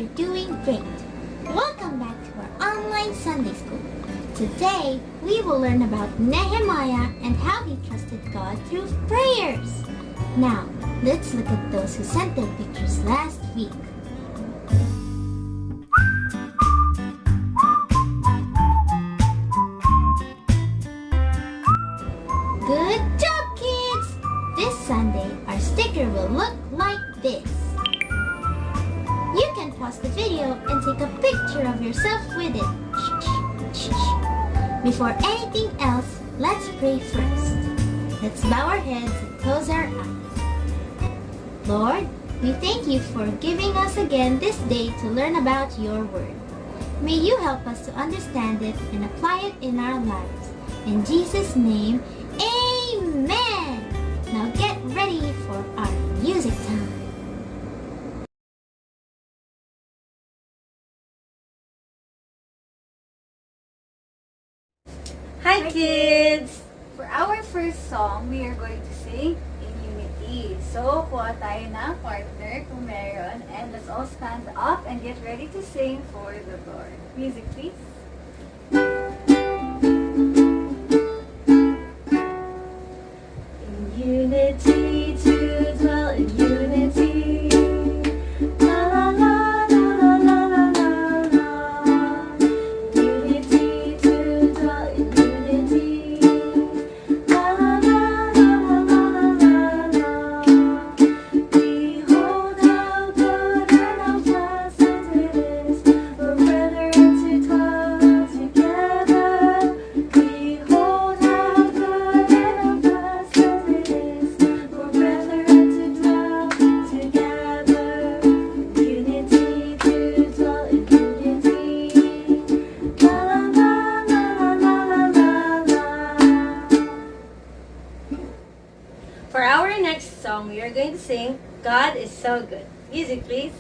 you're doing great. Welcome back to our online Sunday school. Today, we will learn about Nehemiah and how he trusted God through prayers. Now, let's look at those who sent their pictures last week. Good job, kids! This Sunday, our sticker will look like this. You can pause the video and take a picture of yourself with it. Before anything else, let's pray first. Let's bow our heads and close our eyes. Lord, we thank you for giving us again this day to learn about your word. May you help us to understand it and apply it in our lives. In Jesus' name, amen! Now get ready for our music time. Hi kids! For our first song, we are going to sing in unity. So, kuha tayo ng partner kung meron. And let's all stand up and get ready to sing for the Lord. Music please. In unity to dwell in unity. La la la la la la la la. Unity to dwell in unity. La la la la la la la la. Behold how good and how pleasant it is for brethren to dwell together. Behold how good and how pleasant it is for brethren to dwell together. Unity to dwell in unity. La la la la la la la la. For our next song, we are going to sing God is So Good. Music please.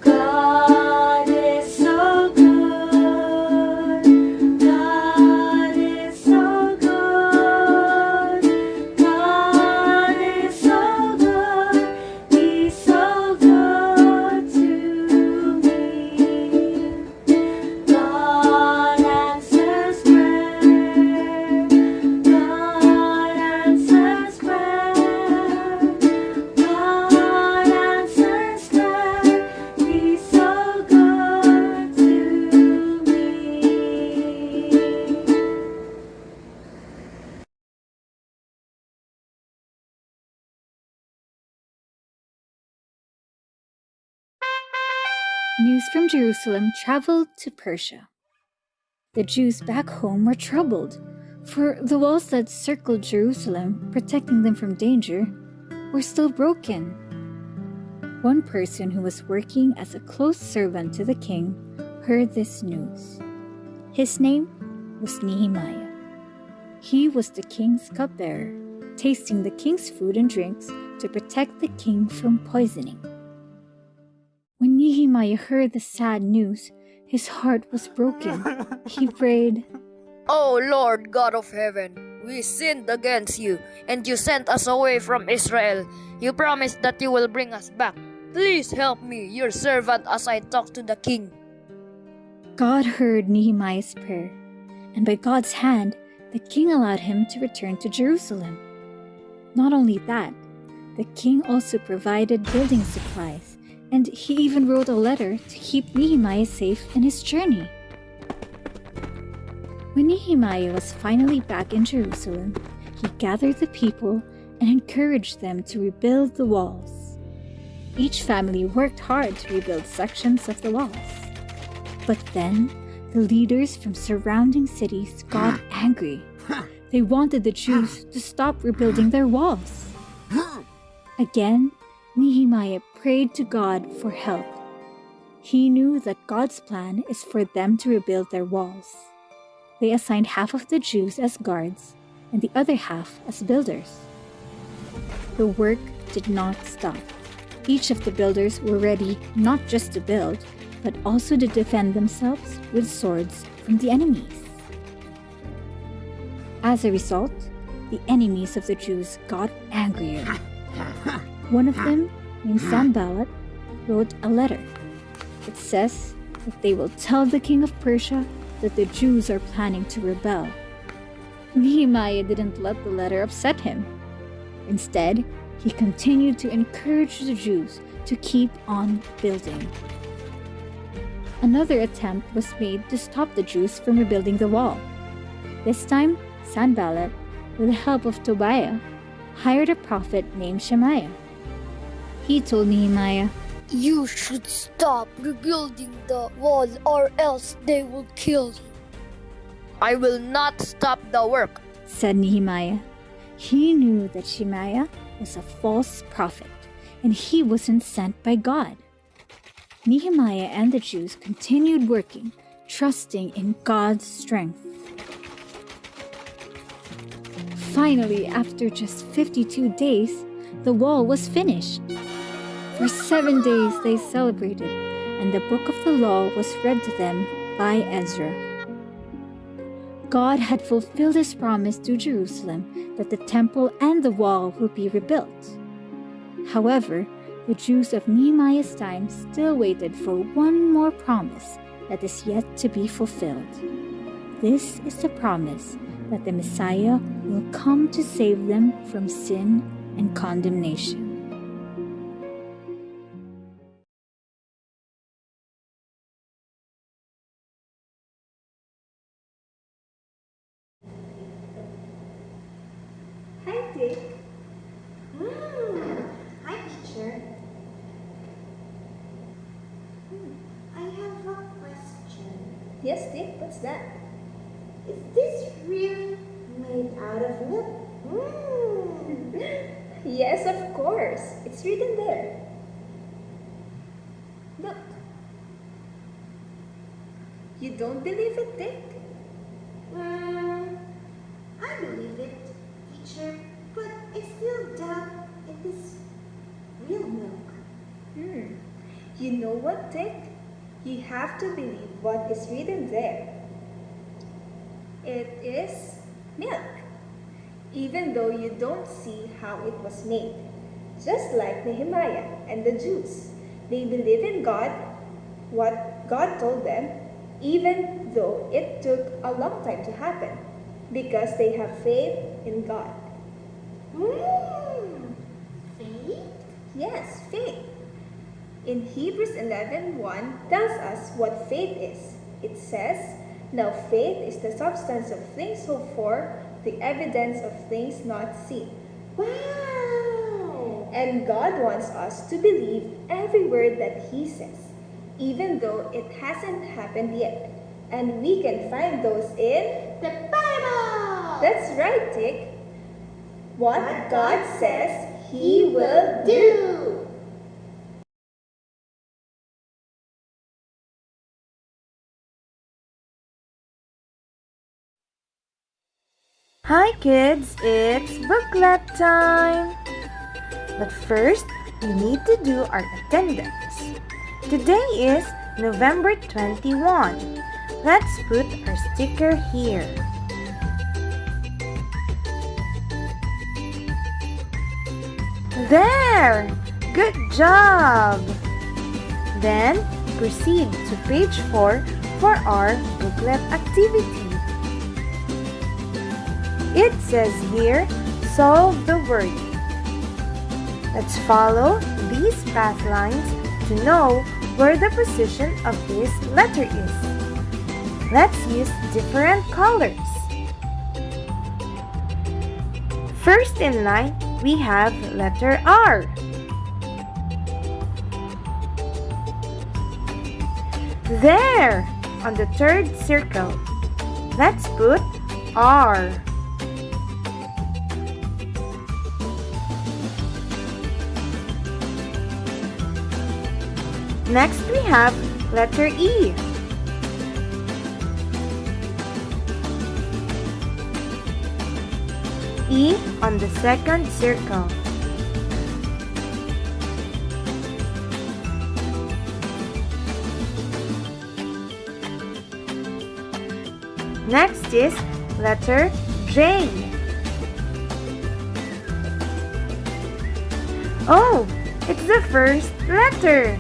God is so good. God is so good. God is so good. He's so good to me. God answers prayer. God answers prayer. God answers prayer. He's so good to me. News from Jerusalem traveled to Persia. The Jews back home were troubled, for the walls that circled Jerusalem, protecting them from danger, were still broken. One person who was working as a close servant to the king heard this news. His name was Nehemiah. He was the king's cupbearer, tasting the king's food and drinks to protect the king from poisoning. When Nehemiah heard the sad news, his heart was broken. He prayed, O Lord God of heaven, we sinned against you, and you sent us away from Israel. You promised that you will bring us back. Please help me, your servant, as I talk to the king. God heard Nehemiah's prayer, and by God's hand, the king allowed him to return to Jerusalem. Not only that, the king also provided building supplies, and he even wrote a letter to keep Nehemiah safe in his journey. When Nehemiah was finally back in Jerusalem, he gathered the people and encouraged them to rebuild the walls. Each family worked hard to rebuild sections of the walls. But then, the leaders from surrounding cities got angry. They wanted the Jews to stop rebuilding their walls. Again, Nehemiah prayed to God for help. He knew that God's plan is for them to rebuild their walls. They assigned half of the Jews as guards and the other half as builders. The work did not stop. Each of the builders were ready not just to build, but also to defend themselves with swords from the enemies. As a result, the enemies of the Jews got angrier. One of them, named Sanballat, wrote a letter. It says that they will tell the king of Persia that the Jews are planning to rebel. Nehemiah didn't let the letter upset him. Instead, he continued to encourage the Jews to keep on building. Another attempt was made to stop the Jews from rebuilding the wall. This time, Sanballat, with the help of Tobiah, hired a prophet named Shemaiah. He told Nehemiah, You should stop rebuilding the wall or else they will kill you. I will not stop the work, said Nehemiah. He knew that Shemaiah was a false prophet and he wasn't sent by God. Nehemiah and the Jews continued working, trusting in God's strength. Finally, after just 52 days, the wall was finished. For 7 days they celebrated, and the book of the law was read to them by Ezra. God had fulfilled his promise to Jerusalem that the temple and the wall would be rebuilt. However, the Jews of Nehemiah's time still waited for one more promise that is yet to be fulfilled. This is the promise that the Messiah will come to save them from sin and condemnation. Hi, Dick. Hi, teacher. I have a question. Yes, Dick, what's that? Is this really made out of milk? Yes, of course. It's written there. Look. You don't believe it, Dick? I believe it, teacher, but I still doubt it is real milk. You know what, Dick? You have to believe what is written there. It is milk, even though you don't see how it was made. Just like Nehemiah and the Jews, they believe in God, what God told them, even though it took a long time to happen, because they have faith in God. Faith? Yes, faith. In Hebrews 11:1 tells us what faith is. It says, Now faith is the substance of things hoped for, the evidence of things not seen. Wow! And God wants us to believe every word that He says, even though it hasn't happened yet. And we can find those in the Bible! That's right, Dick. What God says, He will do. Hi kids, it's booklet time! But first, we need to do our attendance. Today is November 21. Let's put our sticker here. There! Good job! Then, proceed to page 4 for our booklet activity. It says here, solve the word. Let's follow these path lines to know where the position of this letter is. Let's use different colors. First in line, we have letter R. There, on the third circle. Let's put R. Next, we have letter E. E on the second circle. Next is letter J. Oh, it's the first letter.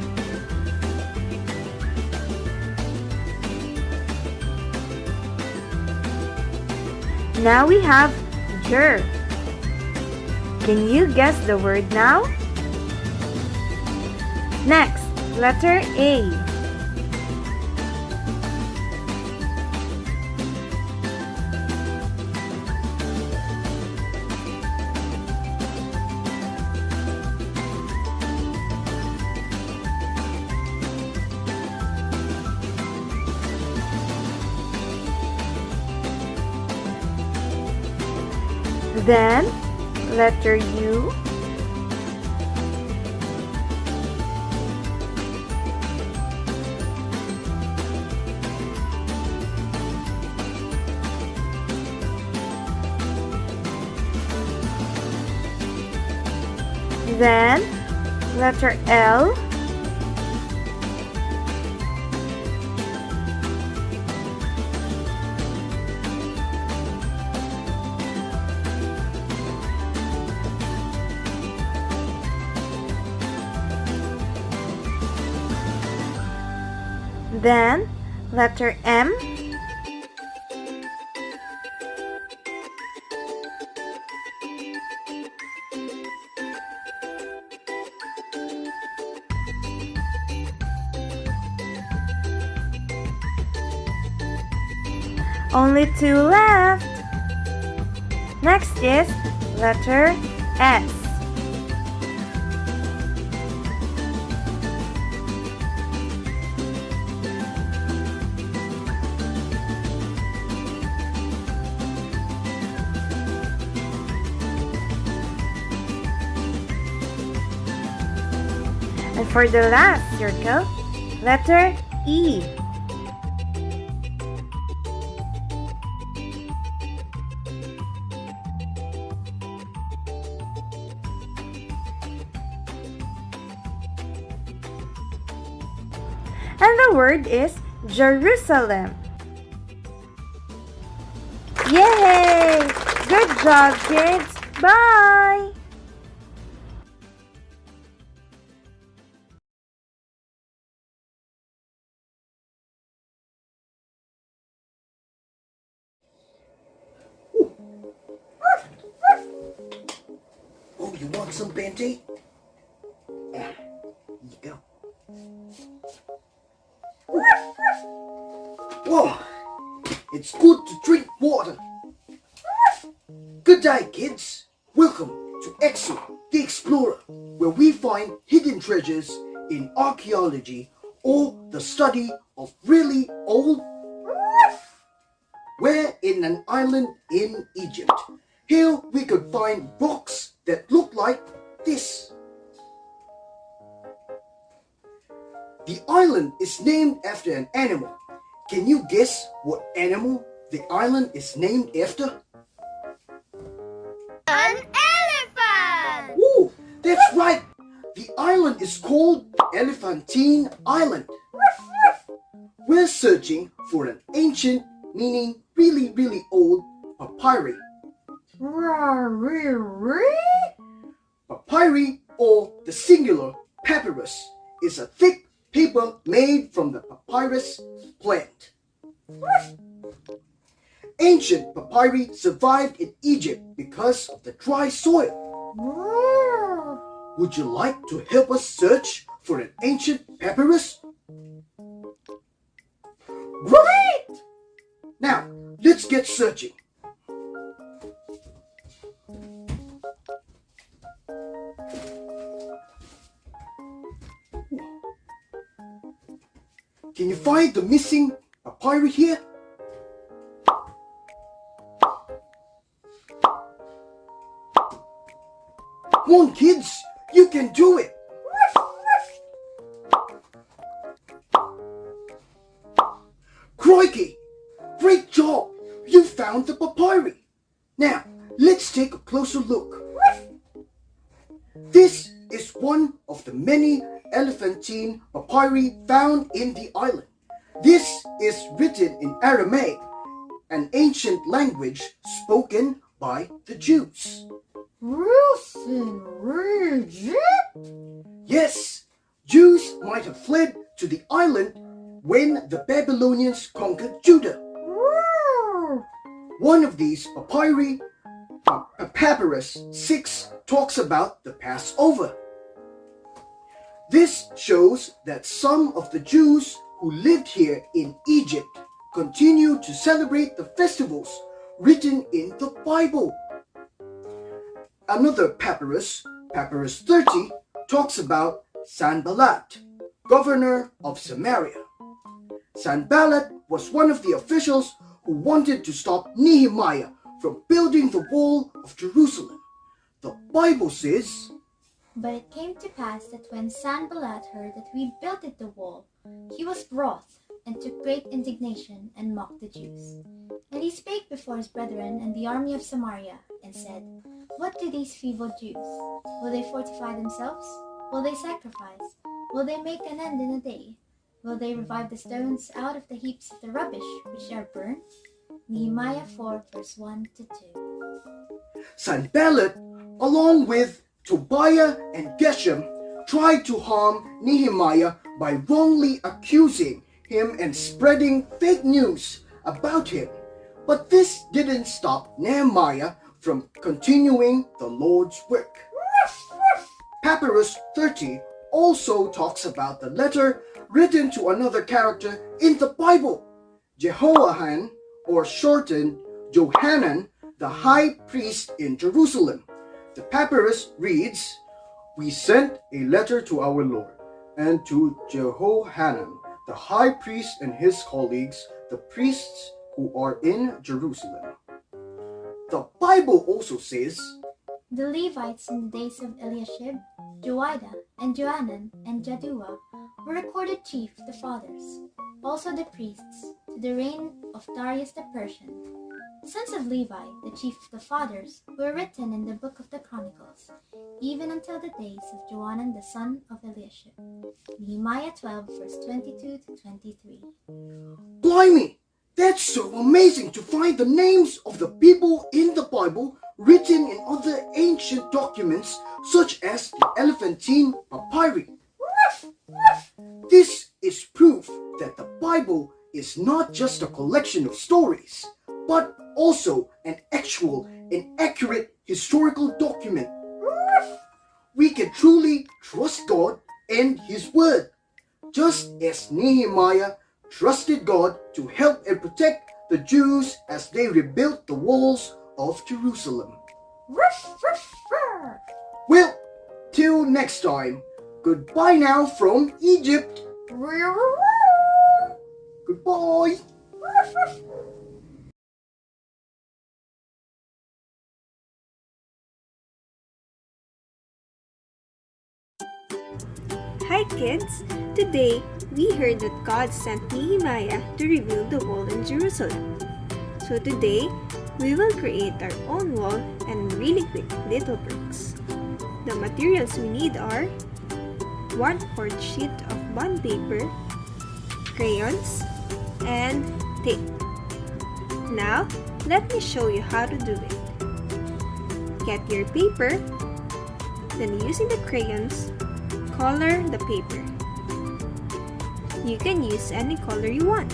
Now we have ger. Can you guess the word now? Next, letter A. Then, letter U. Then, letter L. Then, letter M. Only two left. Next is letter S. And for the last circle, letter E. And the word is Jerusalem. Yay! Good job, kids! Bye! Oh, you want some Bente? Here you go. Whoa, it's good to drink water. Good day, kids. Welcome to Exo, the Explorer, where we find hidden treasures in archaeology or the study of really old. We're in an island in Egypt. Here we could find rocks that look like this. The island is named after an animal. Can you guess what animal the island is named after? An elephant! Ooh, that's right. The island is called Elephantine Island. We're searching for an ancient, meaning really old, papyri. Papyri, or the singular papyrus, is a thick paper made from the papyrus plant. Ancient papyri survived in Egypt because of the dry soil. Would you like to help us search for an ancient papyrus? Great! Now, let's get searching. Can you find the missing papyri here? Come on, kids, you can do it. Crikey, great job. You found the papyri. Now, let's take a closer look. This is one of the many elephantine papyri found in the island. This is written in Aramaic, an ancient language spoken by the Jews. Ruth in Egypt? Yes, Jews might have fled to the island when the Babylonians conquered Judah. One of these Papyrus 6 talks about the Passover. This shows that some of the Jews who lived here in Egypt continue to celebrate the festivals written in the Bible. Another papyrus, Papyrus 30, talks about Sanballat, governor of Samaria. Sanballat was one of the officials who wanted to stop Nehemiah from building the wall of Jerusalem. The Bible says, But it came to pass that when Sanballat heard that we builded the wall, he was wroth, and took great indignation, and mocked the Jews. And he spake before his brethren and the army of Samaria, and said, What do these feeble Jews? Will they fortify themselves? Will they sacrifice? Will they make an end in a day? Will they revive the stones out of the heaps of the rubbish which are burnt? Nehemiah 4 verse 1 to 2. Sanballat, along with Tobiah and Geshem, tried to harm Nehemiah by wrongly accusing him and spreading fake news about him. But this didn't stop Nehemiah from continuing the Lord's work. Papyrus 30 also talks about the letter written to another character in the Bible, Jehoahan, or shortened Johanan, the high priest in Jerusalem. The papyrus reads, We sent a letter to our Lord and to Jehohanan, the high priest, and his colleagues, the priests who are in Jerusalem. The Bible also says, The Levites in the days of Eliashib, Joiada, and Johanan, and Jaddua were recorded chief of the fathers, also the priests, to the reign of Darius the Persian. The sons of Levi, the chief of the fathers, were written in the book of the Chronicles, even until the days of Johanan the son of Eliashib. Nehemiah 12 verse 22 to 23. Blimey! That's so amazing to find the names of the people in the Bible written in other ancient documents such as the Elephantine Papyri. This is proof that the Bible is not just a collection of stories, but also an actual and accurate historical document. We can truly trust God and His Word, just as Nehemiah trusted God to help and protect the Jews as they rebuilt the walls of Jerusalem. Well, till next time, goodbye now from Egypt. Goodbye. Hi kids! Today, we heard that God sent Nehemiah to rebuild the wall in Jerusalem. So today, we will create our own wall and really quick little bricks. The materials we need are 1/4 sheet of bond paper, crayons, and tape. Now, let me show you how to do it. Get your paper, then using the crayons, color the paper. You can use any color you want.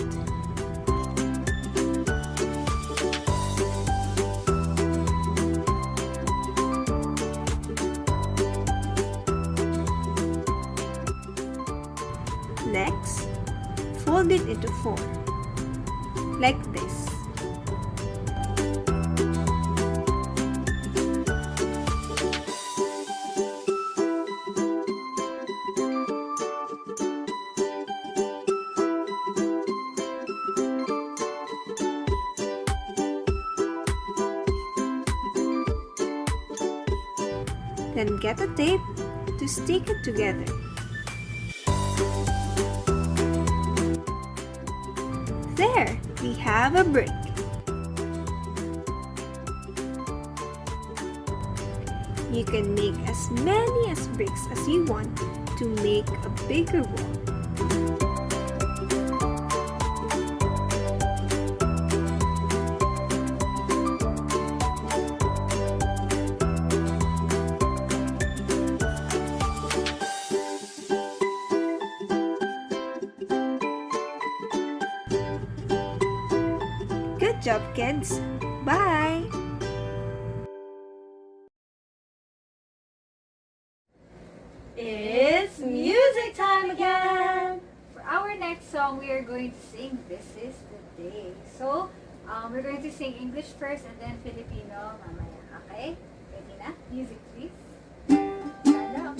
Next, fold it into 4, like this. Then get a tape to stick it together. There, we have a brick. You can make as many as bricks as you want to make a bigger wall. Good job, kids. Bye! It's music time again! For our next song, we are going to sing This Is the Day. So, we're going to sing English first and then Filipino mamaya. Okay? Ready na? Music, please. Stand up.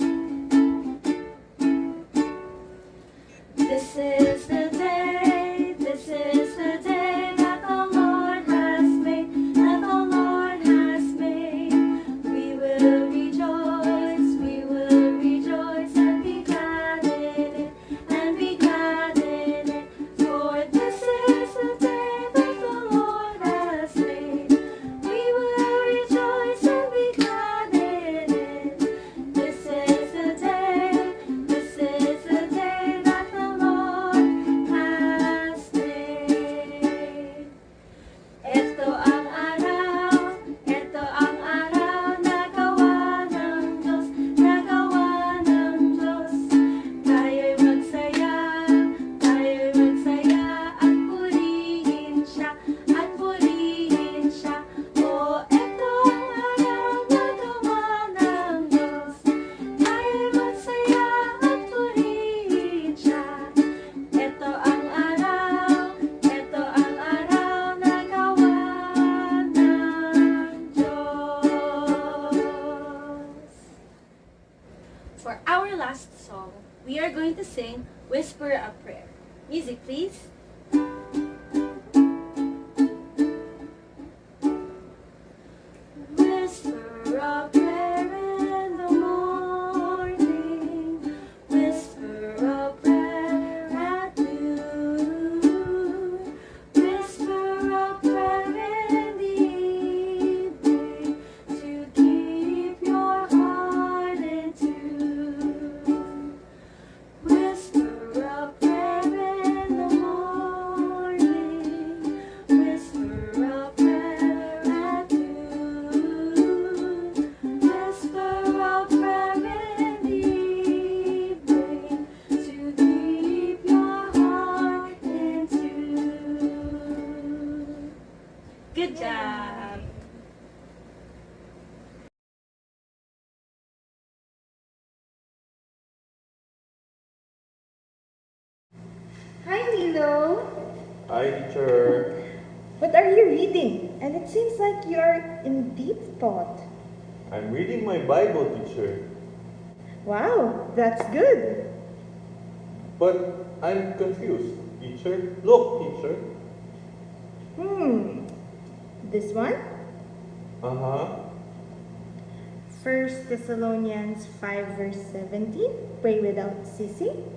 This is the day, this is the day that the Lord has made, that the Lord has made. We will rejoice and be glad in it, and be glad in it. For this is the day that the Lord has made. We will rejoice and be glad in it. This is the day, this is the day that the Lord has made. Ito ang araw na gawa ng Diyos, na gawa ng Diyos. Tayo'y magsaya at purihin siya, at purihin siya. O, ito ang araw na gawa ng Diyos. Tayo'y magsaya at purihin siya. Ito ang araw na gawa ng Diyos. For our last song, we are going to sing Whisper a Prayer. Music, please. Whisper a prayer in the morning, whisper a prayer at noon, whisper a prayer in the evening to keep your heart in tune. Whisper a prayer in the morning, whisper a prayer at noon, whisper a prayer in the evening to keep your heart in tune. Good job! Hi, Lilo. Hi, teacher. What are you reading? And it seems like you are in deep thought. I'm reading my Bible, teacher. Wow, that's good. But I'm confused, teacher. Look, teacher. This one? Uh-huh. 1 Thessalonians 5 verse 17. Pray without ceasing.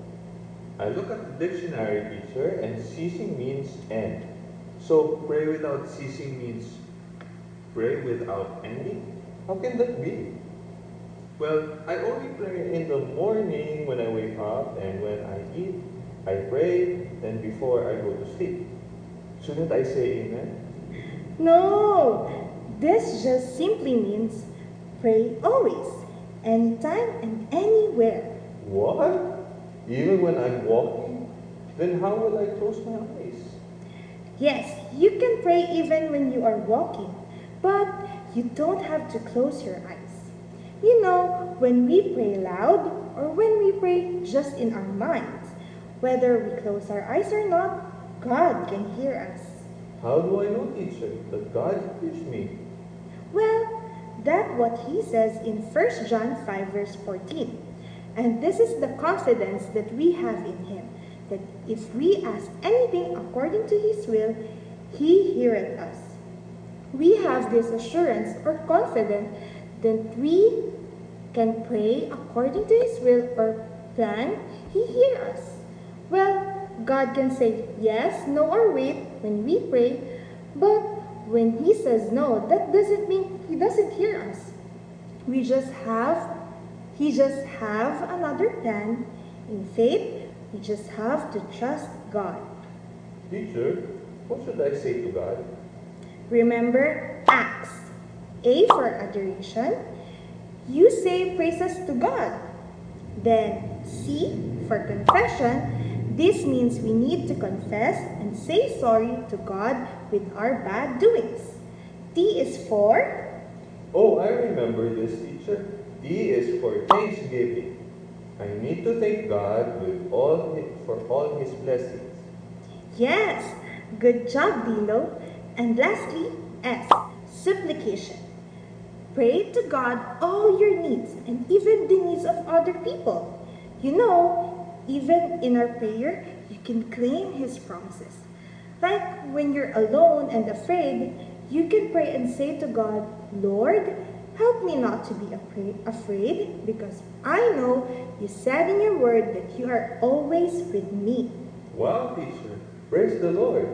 I look at the dictionary, teacher, and ceasing means end. So pray without ceasing means pray without ending? How can that be? Well, I only pray in the morning when I wake up, and when I eat, I pray, then before I go to sleep. Shouldn't I say amen? No, this just simply means pray always, anytime and anywhere. What? Even when I'm walking? Then how will I close my eyes? Yes, you can pray even when you are walking, but you don't have to close your eyes. You know, when we pray loud or when we pray just in our minds, whether we close our eyes or not, God can hear us. How do I know, teacher, that God hears me? Well, that's what he says in 1 John 5 verse 14. And this is the confidence that we have in him, that if we ask anything according to his will, he heareth us. We have this assurance or confidence that we can pray according to his will or plan, he hears us. Well, God can say yes, no, or wait when we pray, but when he says no, that doesn't mean he doesn't hear us. He just have another plan. In faith, we just have to trust God. Teacher, what should I say to God? Remember, ask. A for adoration. You say praises to God. Then C for confession. This means we need to confess and say sorry to God with our bad doings. T is for Oh, I remember this, teacher. T is for Thanksgiving. I need to thank God for all His blessings. yes. Good job, Dilo. And lastly, S, supplication. Pray to God all your needs and even the needs of other people. You know, even in our prayer, you can claim His promises. Like when you're alone and afraid, you can pray and say to God, Lord, help me not to be afraid because I know you said in your word that you are always with me. Wow, teacher. Praise the Lord.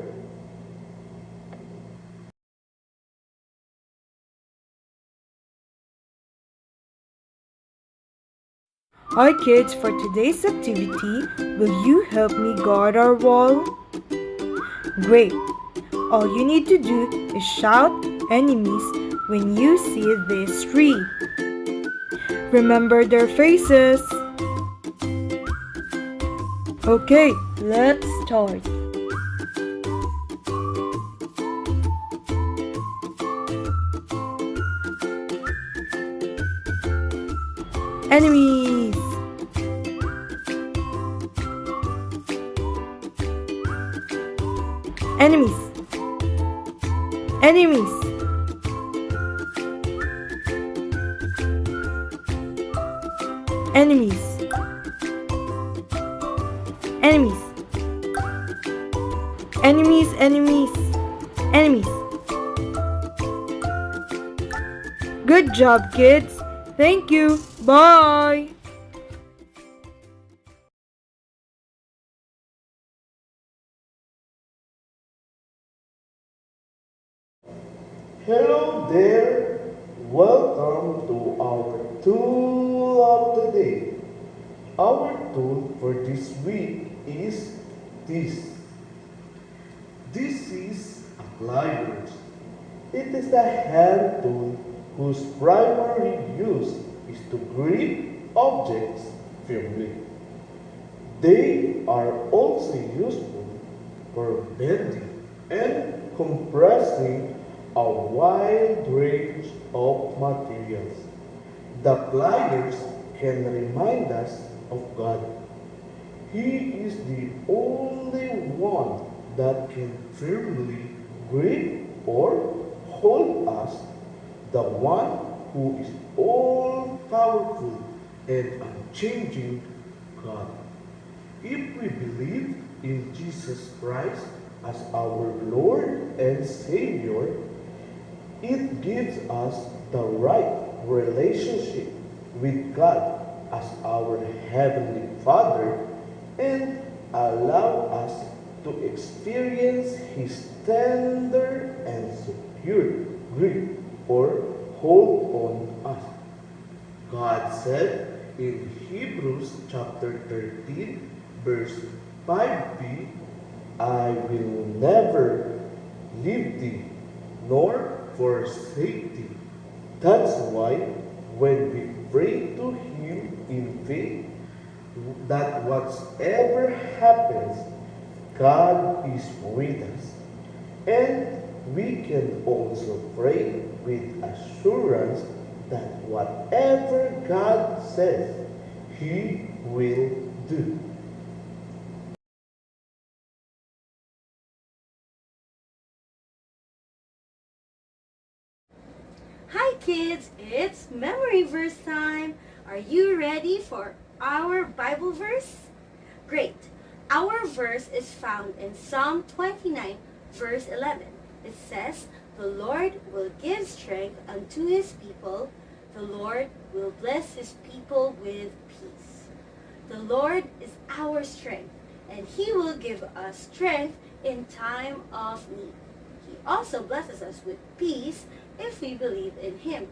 Hi kids, for today's activity, will you help me guard our wall? Great! All you need to do is shout enemies when you see this tree. Remember their faces. Okay, let's start. Enemies! Enemies! Enemies! Enemies! Enemies! Enemies! Enemies! Enemies! Good job, kids! Thank you! Bye! Hello there! Welcome to our tool of the day. Our tool for this week is this. This is a pliers. It is a hand tool whose primary use is to grip objects firmly. They are also useful for bending and compressing a wide range of materials. The pliers can remind us of God. He is the only one that can firmly grip or hold us, the one who is all powerful and unchanging God. If we believe in Jesus Christ as our Lord and Savior, it gives us the right relationship with God as our Heavenly Father and allow us to experience His tender and secure grip or hold on us. God said in Hebrews chapter 13, verse 5b, I will never leave thee nor forsake thee. That's why when we pray to Him in faith, that whatever happens, God is with us. And we can also pray with assurance that whatever God says, He will do. Hi kids, it's memory verse time. Are you ready for our Bible verse? Great. Our verse is found in Psalm 29 verse 11. It says, "The Lord will give strength unto His people. The Lord will bless His people with peace." The Lord is our strength, and He will give us strength in time of need. He also blesses us with peace if we believe in Him.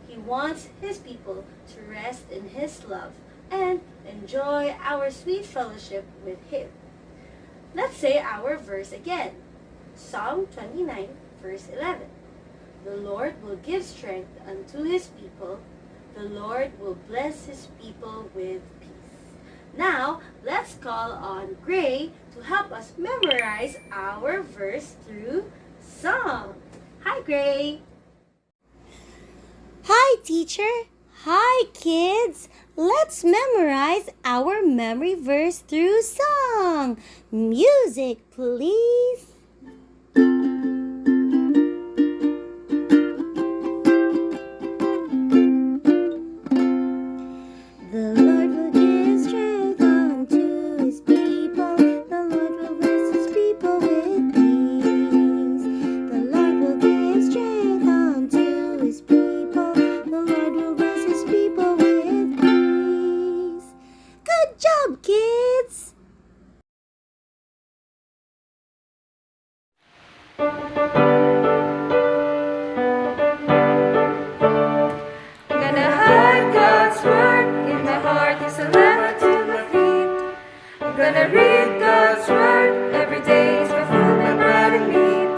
He wants His people to rest in His love and enjoy our sweet fellowship with Him. Let's say our verse again. Psalm 29, verse 11. The Lord will give strength unto His people. The Lord will bless His people with peace. Now, let's call on Gray to help us memorize our verse through Song. Hi, Gray. Hi, teacher. Hi, kids. Let's memorize our memory verse through song. Music, please. The Lord will give strength unto his people. The Lord will bless his people with peace. The Lord will give strength unto his people. The Lord will bless his people with peace. Good job, kids! I'm gonna hide God's word in my heart. It's a lamp to my feet. I'm gonna read God's word every day. It's my food, my bread and meat.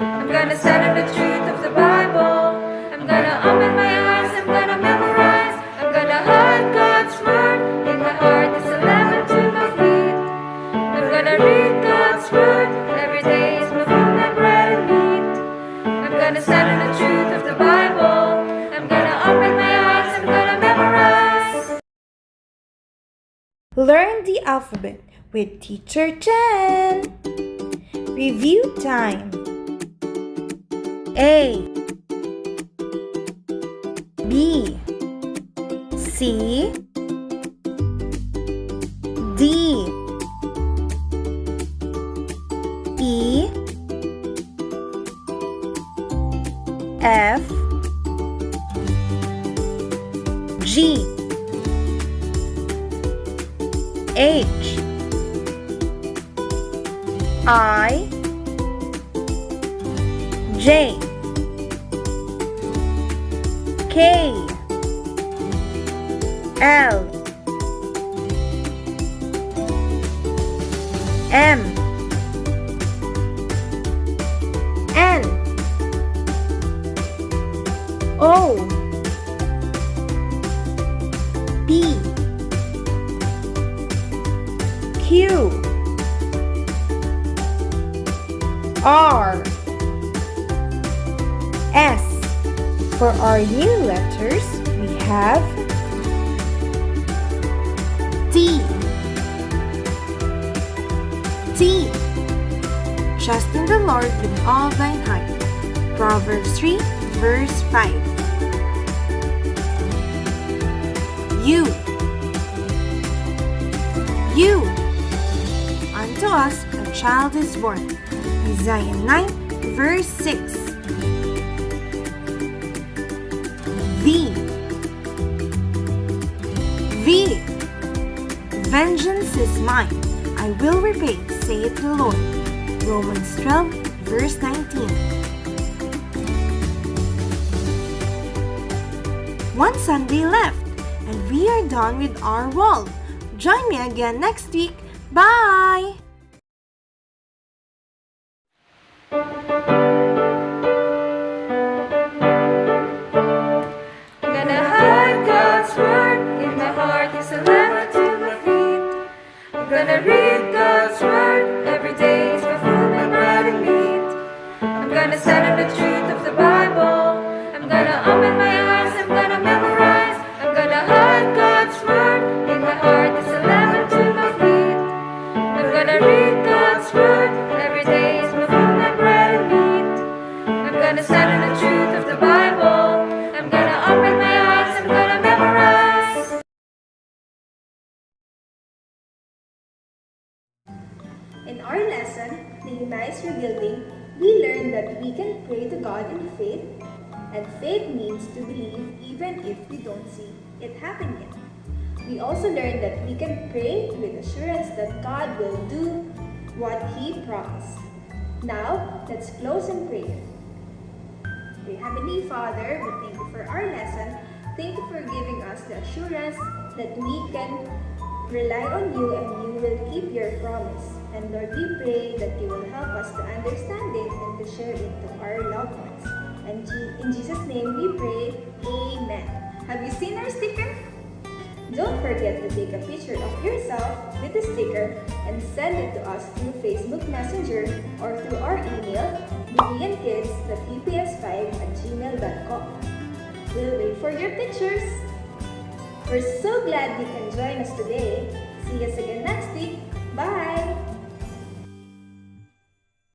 I'm gonna stand on the truth of the Bible. I'm gonna open my eyes. I'm gonna memorize. I'm gonna hide God's word in my heart. It's a lamp to my feet. I'm gonna read God's word every day. It's my food, my bread and meat. I'm gonna stand on the truth of the Bible. I'm gonna open my eyes. I'm gonna memorize. Learn the alphabet with Teacher Jen. Review time. A, B, C, D, E, F, G, H, I, J, K, L, M, N, O, P, Q, R, S. For our new letters, we have T. T. Trust in the Lord with all thine heart. Proverbs 3, verse 5. U. U. Unto us a child is born. Isaiah 9, verse 6. V. V. Vengeance is mine, I will repay, saith the Lord. Romans 12, verse 19. One Sunday left, and we are done with our wall. Join me again next week. Bye! I'm gonna hide God's word in my heart. It's a lamp to my feet. I'm gonna read God's word every day. It's my food, my bread and meat. I'm gonna stand on the truth of the Bible. I'm gonna open my eyes. I'm gonna memorize. I'm gonna hide God's word in my heart. It's a lamp to my feet. I'm gonna read God's word every day. It's my food, my bread and meat. I'm gonna stand on the truth of the Bible. I'm gonna open my eyes. I'm gonna memorize. In our lesson, Nehemiah's rebuilding, we learned that we can pray to God in faith, and faith means to believe even if we don't see it happen yet. We also learned that we can pray with assurance that God will do what He promised. Now, let's close in prayer. Dear Heavenly Father, we thank you for our lesson. Thank you for giving us the assurance that we can rely on you and you will keep your promise. And Lord, we pray that you will help us to understand it and to share it to our loved ones. And in Jesus' name we pray, Amen. Have you seen our sticker? Don't forget to take a picture of yourself with the sticker and send it to us through Facebook Messenger or through our email bereankids@pps5@gmail.com. We'll wait for your pictures. We're so glad you can join us today. See us again next week. Bye!